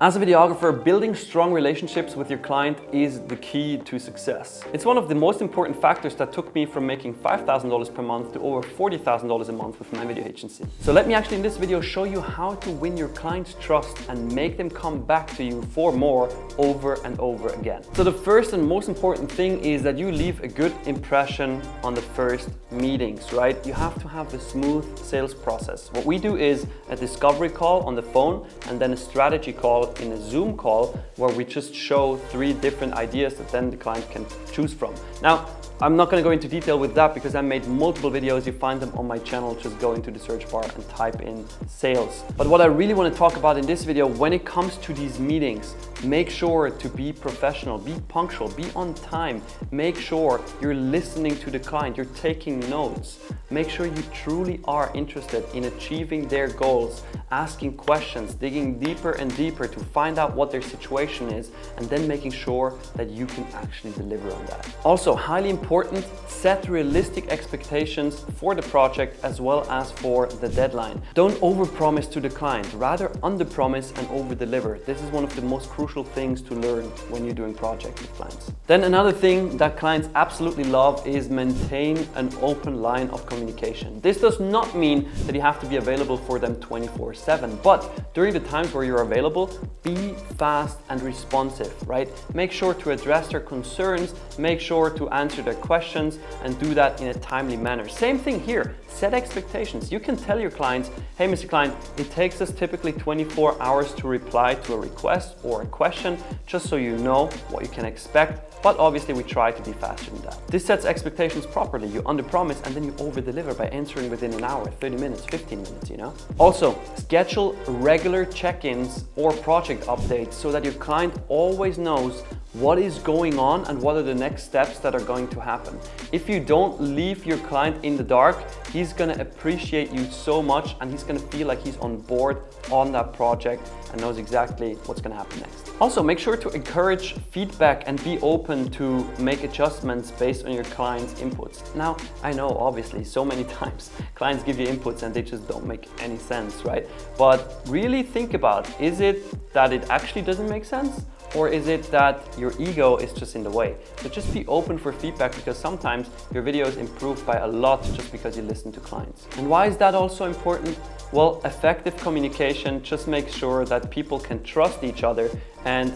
As a videographer, building strong relationships with your client is the key to success. It's one of the most important factors that took me from making $5,000 per month to over $40,000 a month with my video agency. So let me actually in this video show you how to win your client's trust and make them come back to you for more over and over again. So the first and most important thing is that you leave a good impression on the first meetings, right? You have to have the smooth sales process. What we do is a discovery call on the phone and then a strategy call in a Zoom call where we just show 3 different ideas that then the client can choose from. Now, I'm not going to go into detail with that because I made multiple videos. You find them on my channel. Just go into the search bar and type in sales. But what I really want to talk about in this video, when it comes to these meetings, make sure to be professional, be punctual, be on time. Make sure you're listening to the client, you're taking notes. Make sure you truly are interested in achieving their goals, asking questions, digging deeper and deeper to find out what their situation is, and then making sure that you can actually deliver on that. Also, highly important, set realistic expectations for the project as well as for the deadline. Don't overpromise to the client, rather underpromise and overdeliver. This is one of the most crucial things to learn when you're doing projects with clients. Then another thing that clients absolutely love is maintain an open line of communication. This does not mean that you have to be available for them 24/7, but during the times where you're available, be fast and responsive, right? Make sure to address their concerns, make sure to answer their questions and do that in a timely manner. Same thing here, set expectations. You can tell your clients, hey Mr. Client, it takes us typically 24 hours to reply to a request or a question, just so you know what you can expect, but obviously we try to be faster than that. This sets expectations properly. You underpromise and then you overdeliver by answering within an hour, 30 minutes, 15 minutes, you know? Also, schedule regular check-ins or project updates so that your client always knows what is going on and what are the next steps that are going to happen. If you don't leave your client in the dark, he's gonna appreciate you so much and he's gonna feel like he's on board on that project and knows exactly what's gonna happen next. Also, make sure to encourage feedback and be open to make adjustments based on your client's inputs. Now, I know obviously so many times clients give you inputs and they just don't make any sense, right? But really think about, is it that it actually doesn't make sense? Or is it that your ego is just in the way? So just be open for feedback because sometimes your videos improve by a lot just because you listen to clients. And why is that also important? Well, effective communication just makes sure that people can trust each other and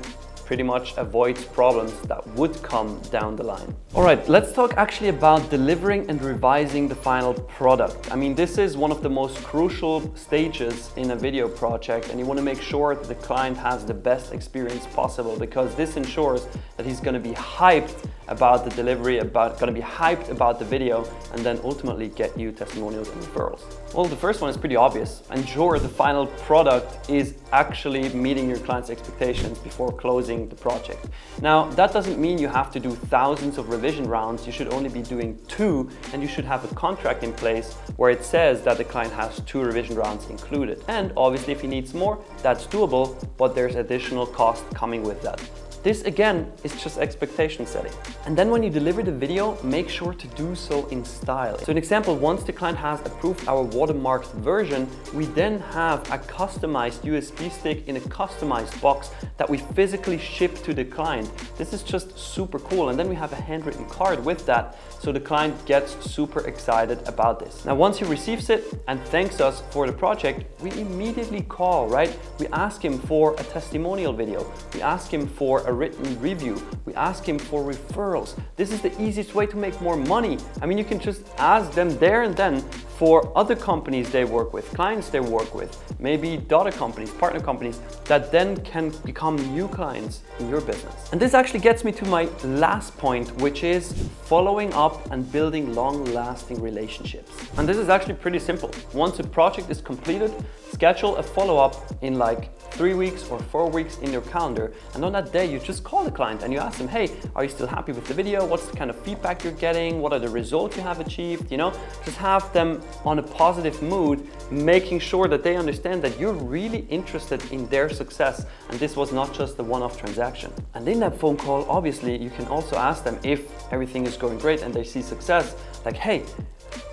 pretty much avoids problems that would come down the line. All right, let's talk actually about delivering and revising the final product. I mean, this is one of the most crucial stages in a video project, and you want to make sure that the client has the best experience possible because this ensures that he's going to be hyped about the delivery, going to be hyped about the video, and then ultimately get you testimonials and referrals. Well, the first one is pretty obvious. Ensure the final product is actually meeting your client's expectations before closing the project. Now, that doesn't mean you have to do thousands of revision rounds. You should only be doing 2, and you should have a contract in place where it says that the client has 2 revision rounds included. And obviously, if he needs more, that's doable, but there's additional cost coming with that. This again is just expectation setting. And then when you deliver the video, make sure to do so in style. So an example, once the client has approved our watermarked version, we then have a customized USB stick in a customized box that we physically ship to the client. This is just super cool. And then we have a handwritten card with that, so the client gets super excited about this. Now, once he receives it and thanks us for the project, we immediately call, right? We ask him for a testimonial video. We ask him for a written review. We ask him for referrals. This is the easiest way to make more money. I mean, you can just ask them there and then for other companies they work with, clients they work with, maybe daughter companies, partner companies that then can become new clients in your business. And this actually gets me to my last point, which is following up and building long-lasting relationships. And this is actually pretty simple. Once a project is completed, schedule a follow-up in like 3 weeks or 4 weeks in your calendar, and on that day you just call the client and you ask them, hey, are you still happy with the video? What's the kind of feedback you're getting? What are the results you have achieved? You know, just have them on a positive mood, making sure that they understand that you're really interested in their success and this was not just a one-off transaction. And in that phone call, obviously, you can also ask them if everything is going great and they see success, like, hey,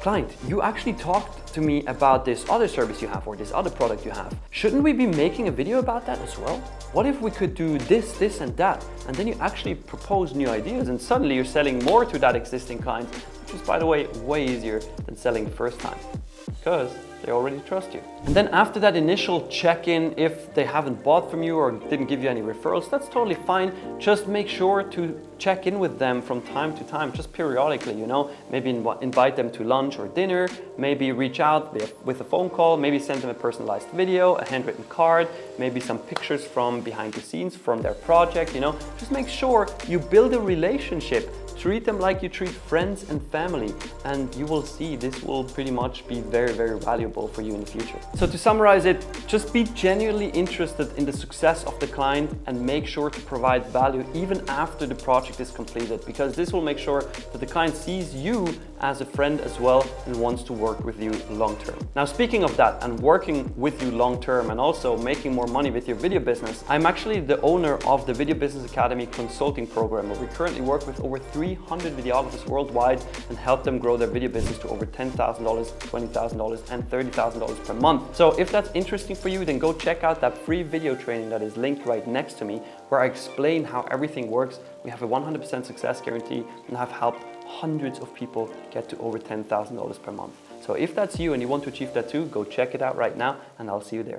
Client, you actually talked to me about this other service you have or this other product you have. Shouldn't we be making a video about that as well? What if we could do this, this and that? And then you actually propose new ideas and suddenly you're selling more to that existing client, which is, by the way, way easier than selling the first time because they already trust you. And then after that initial check-in, if they haven't bought from you or didn't give you any referrals, that's totally fine. Just make sure to check in with them from time to time, just periodically, you know, maybe invite them to lunch or dinner, maybe reach out with a phone call, maybe send them a personalized video, a handwritten card, maybe some pictures from behind the scenes from their project, you know, just make sure you build a relationship. Treat them like you treat friends and family, and you will see this will pretty much be very, very valuable for you in the future. So to summarize it, just be genuinely interested in the success of the client and make sure to provide value even after the project is completed, because this will make sure that the client sees you as a friend as well and wants to work with you long term. Now, speaking of that and working with you long term and also making more money with your video business, I'm actually the owner of the Video Business Academy consulting program, where we currently work with over 300 videographers worldwide and help them grow their video business to over $10,000, $20,000 and $30,000 per month. So if that's interesting for you, then go check out that free video training that is linked right next to me, where I explain how everything works. We have a 100% success guarantee and have helped hundreds of people get to over $10,000 per month. So if that's you and you want to achieve that too, go check it out right now and I'll see you there.